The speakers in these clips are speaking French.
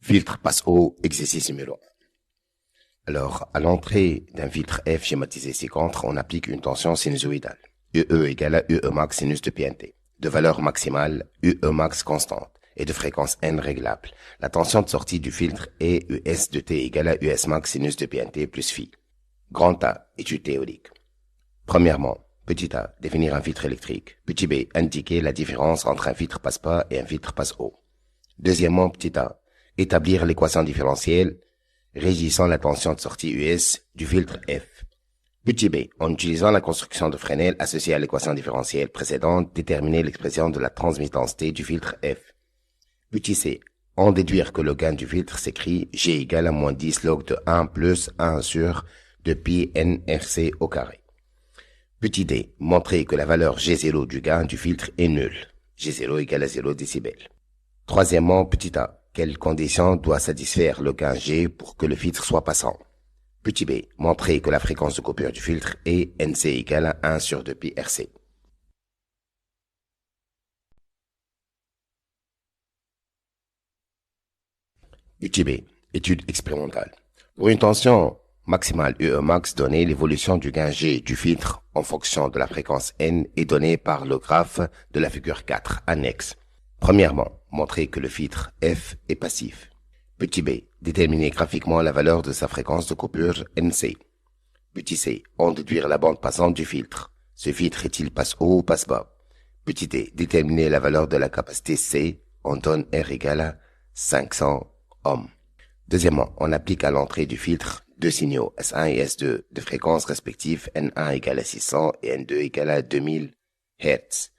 Filtre passe-eau, exercice numéro 1. Alors, à l'entrée d'un filtre F schématisé ci-contre, on applique une tension sinusoïdale. UE égale à UE max sinus de PNT. De valeur maximale, UE max constante et de fréquence N réglable. La tension de sortie du filtre est US de T égale à US max sinus de PNT plus phi. Grand A, étude théorique. Premièrement, petit a, définir un filtre électrique. Petit b, indiquer la différence entre un filtre passe-pas et un filtre passe-eau. Deuxièmement, petit a, établir l'équation différentielle régissant la tension de sortie US du filtre F. Petit b, en utilisant la construction de Fresnel associée à l'équation différentielle précédente, déterminer l'expression de la transmittance T du filtre F. Petit c, en déduire que le gain du filtre s'écrit G égale à moins 10 log de 1 plus 1 sur de pi nRC au carré. Petit d, montrer que la valeur G0 du gain du filtre est nulle. G0 égale à 0 décibels. Troisièmement, petit a, quelles conditions doit satisfaire le gain G pour que le filtre soit passant. Petit b, montrer que la fréquence de coupure du filtre est NC égale à 1 sur 2 pi RC. Petit b, étude expérimentale. Pour une tension maximale UE max donnée, l'évolution du gain G du filtre en fonction de la fréquence N est donnée par le graphe de la figure 4, annexe. Premièrement, montrer que le filtre F est passif. Petit b, déterminer graphiquement la valeur de sa fréquence de coupure NC. Petit c, en déduire la bande passante du filtre. Ce filtre est-il passe-haut ou passe-bas? Petit d, déterminer la valeur de la capacité C, on donne R égale à 500 ohms. Deuxièmement, on applique à l'entrée du filtre deux signaux S1 et S2 de fréquence respective N1 égale à 600 et N2 égale à 2000 Hz.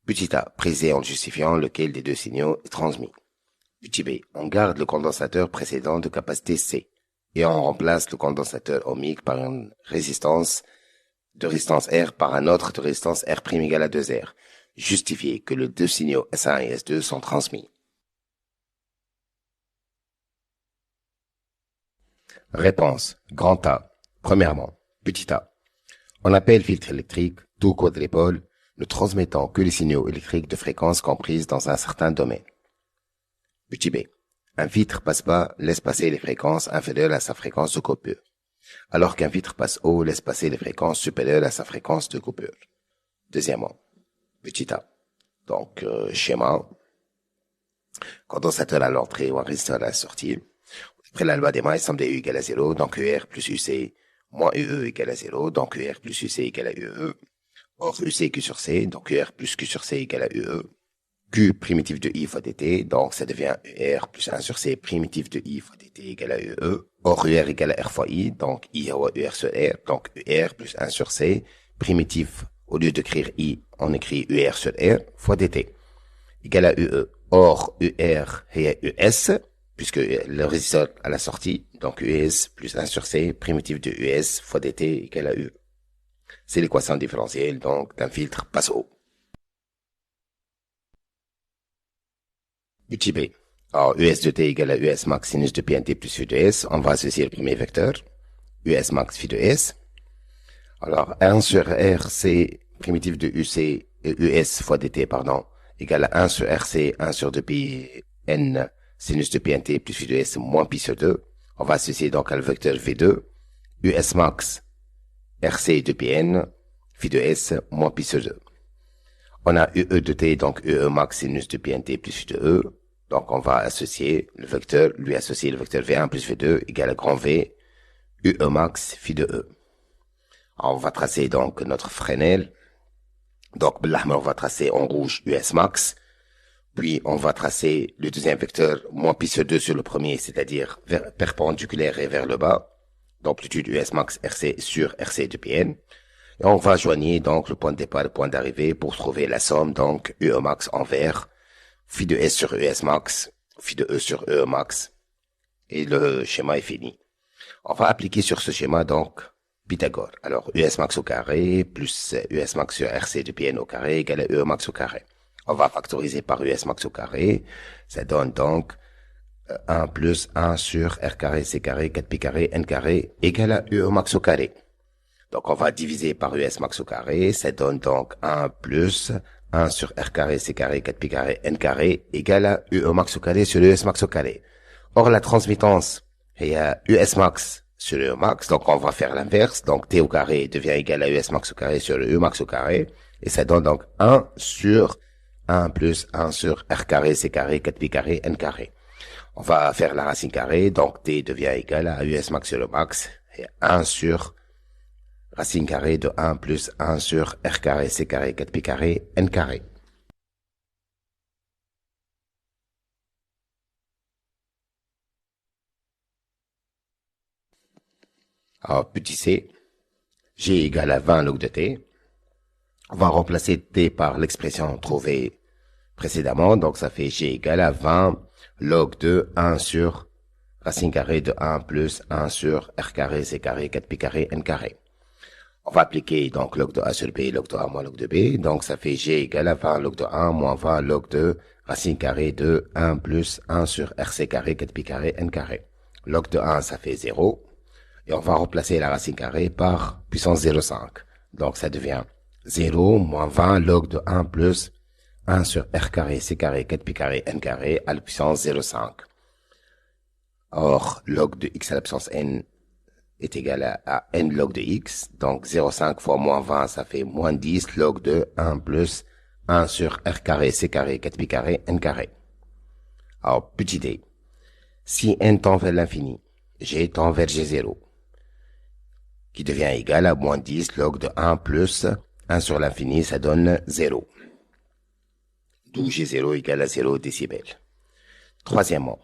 Petit a, précisé en justifiant lequel des deux signaux est transmis. Petit b, on garde le condensateur précédent de capacité C et on remplace le condensateur ohmique par une résistance R par un autre de résistance R' égale à 2R. Justifier que les deux signaux S1 et S2 sont transmis. Réponse. Grand A. Premièrement, petit a. On appelle filtre électrique tout quadrupole ne transmettant que les signaux électriques de fréquence comprises dans un certain domaine. Petit b. Un filtre passe-bas laisse passer les fréquences inférieures à sa fréquence de coupure, alors qu'un filtre passe-haut laisse passer les fréquences supérieures à sa fréquence de coupure. Deuxièmement, petit a. Donc, schéma. Condensateur à l'entrée ou un résisteur à la sortie. Après la loi des mailles, somme des U égale à 0, donc UR plus UC moins UE égale à 0, donc UR plus UC égale à UE. Or, UC Q sur C, donc UR plus Q sur C égale à UE. Q primitif de I fois dt, donc ça devient UR plus 1 sur C primitif de I fois dt égale à UE. Or, UR égale à R fois I, donc I fois UR sur R, donc UR plus 1 sur C primitif, au lieu d'écrire I, on écrit UR sur R fois dt égale à UE. Or, UR est US, puisque le résisteur à la sortie, donc US plus 1 sur C primitif de US fois dt égale à UE. C'est l'équation différentielle, donc, d'un filtre passe-haut. Petit b. Alors, US de t égale à US max sinus de PNT plus phi de S. On va associer le premier vecteur. US max phi de S. Alors, 1 sur RC primitif de UC, US fois dt, pardon, égale à 1 sur RC, 1 sur 2 pi N sinus de PNT plus phi de S moins pi sur 2. On va associer donc à le vecteur V2. US max RC de Pn, phi de S, moins pi sur 2. On a UE de T, donc UE max sinus de PNT plus phi de E. Donc on va associer le vecteur, lui associer le vecteur V1 plus V2 égale à grand V, UE max phi de E. Alors on va tracer donc notre Fresnel. Donc on va tracer en rouge US max. Puis on va tracer le deuxième vecteur moins pi sur 2 sur le premier, c'est-à-dire perpendiculaire et vers le bas. D'amplitude US max RC sur RC de Pn. Et on va joigner donc le point de départ et le point d'arrivée pour trouver la somme, donc UE max en vert, phi de S sur US max, phi de E sur UE max. Et le schéma est fini. On va appliquer sur ce schéma donc Pythagore. Alors US max au carré plus US max sur RC de Pn au carré égale à UE max au carré. On va factoriser par US max au carré. Ça donne donc 1 plus 1 sur R carré, C carré, 4pi carré, N carré, égale à UE max au carré. Donc, on va diviser par US max au carré, ça donne donc 1 plus 1 sur R carré, C carré, 4pi carré, N carré, égale à UE max au carré sur US max au carré. Or, la transmittance est à US max sur E max, donc on va faire l'inverse. Donc, T au carré devient égal à US max au carré sur E max au carré. Et ça donne donc 1 sur 1 plus 1 sur R carré, C carré, 4pi carré, N carré. On va faire la racine carrée, donc T devient égal à US max sur le max, et 1 sur racine carrée de 1 plus 1 sur R carré, C carré, 4pi carré, N carré. Alors, petit c, G égale à 20 log de T. On va remplacer T par l'expression trouvée précédemment, donc ça fait G égale à 20 log de 1 sur racine carrée de 1 plus 1 sur R carré, C carré, 4pi carré, N carré. On va appliquer donc log de A sur B, log de A moins log de B, donc ça fait G égale à 20 log de 1 moins 20 log de racine carrée de 1 plus 1 sur RC carré, 4pi carré, N carré. Log de 1, ça fait 0. Et on va remplacer la racine carrée par puissance 0,5. Donc ça devient 0 moins 20 log de 1 plus 1 sur R carré, C carré, 4pi carré, N carré à la puissance 0,5. Or, log de x à la puissance n est égal à n log de x. Donc 0,5 fois moins 20, ça fait moins 10 log de 1 plus 1 sur R carré, C carré, 4pi carré, N carré. Alors, petit d. Si n tend vers l'infini, g tend vers g0, qui devient égal à moins 10 log de 1 plus 1 sur l'infini, ça donne 0. D'où G0 égale à 0 décibels. Troisièmement,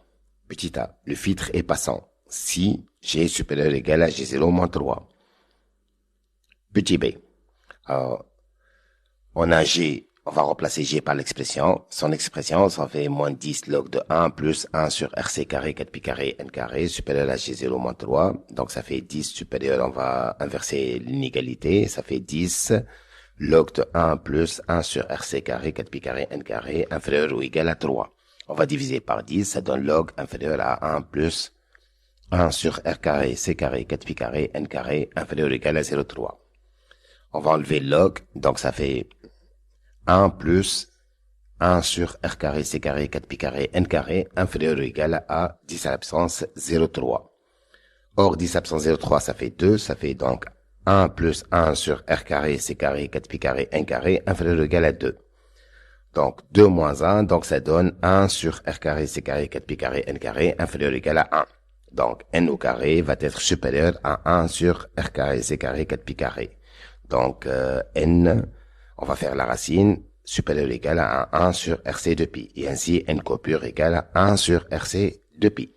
petit a, le filtre est passant si G est supérieur ou égal à G0 moins 3. Petit b, on a G, on va remplacer G par l'expression. Son expression, ça fait moins 10 log de 1 plus 1 sur RC carré, 4pi carré, N carré, supérieur à G0 moins 3. Donc ça fait 10 supérieur, on va inverser l'inégalité, ça fait 10 log de 1 plus 1 sur RC carré, 4pi carré, N carré, inférieur ou égal à 3. On va diviser par 10, ça donne log inférieur à 1 plus 1 sur R carré, C carré, 4pi carré, N carré, inférieur ou égal à 0,3. On va enlever log, donc ça fait 1 plus 1 sur R carré, C carré, 4pi carré, N carré, inférieur ou égal à 10 à la puissance 0,3. Or, 10 à la puissance 0,3, ça fait 2, ça fait donc 1 plus 1 sur R carré, C carré, 4pi carré, N carré, inférieur ou égal à 2. Donc, 2 moins 1, donc ça donne 1 sur R carré, C carré, 4pi carré, N carré, inférieur ou égal à 1. Donc, N au carré va être supérieur à 1 sur R carré, C carré, 4pi carré. Donc, N, on va faire la racine supérieure ou égale à 1 sur RC de pi. Et ainsi, N coupure égale à 1 sur RC de pi.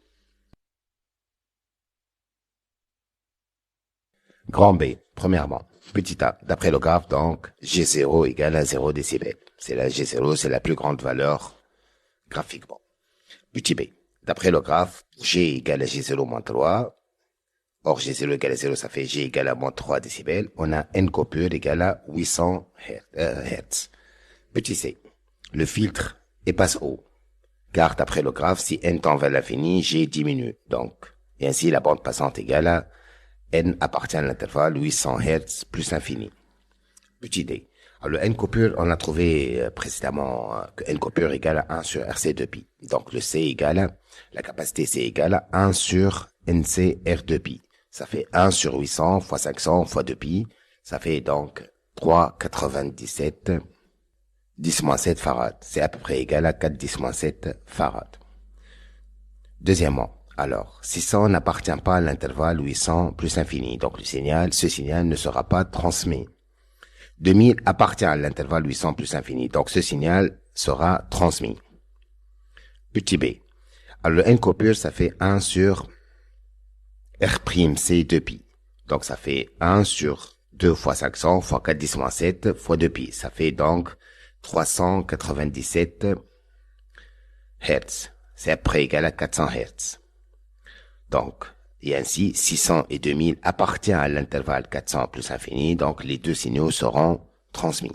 Grand B, premièrement. Petit a, d'après le graphe, donc, G0 égale à 0 décibels. C'est la G0, c'est la plus grande valeur graphiquement. Petit b, d'après le graphe, G égale à G0 moins 3. Or, G0 égale à 0, ça fait G égale à moins 3 décibels. On a N coupure égale à 800 Hz. Petit c, le filtre est passe haut. Car d'après le graphe, si N tend vers l'infini, G diminue. Donc, et ainsi la bande passante égale à N appartient à l'intervalle 800 Hz plus infini. Petit d. Alors, le N coupure, on a trouvé précédemment que N coupure égale à 1 sur RC de pi. Donc, le C égale à, la capacité C égale à 1 sur NC R de pi. Ça fait 1 sur 800 fois 500 fois 2 pi. Ça fait donc 3,97 10-7 farad. C'est à peu près égal à 4,10-7 farad. Deuxièmement, alors, 600 n'appartient pas à l'intervalle 800 plus infini. Donc, ce signal ne sera pas transmis. 2000 appartient à l'intervalle 800 plus infini. Donc, ce signal sera transmis. Petit b. Alors, le N coupure, ça fait 1 sur R'C 2 pi. Donc, ça fait 1 sur 2 fois 500 fois 4,10-7 fois 2 pi. Ça fait donc 397 Hz. C'est à peu près égal à 400 Hz. Donc, et ainsi, 600 et 2000 appartient à l'intervalle 400 plus infini. Donc, les deux signaux seront transmis.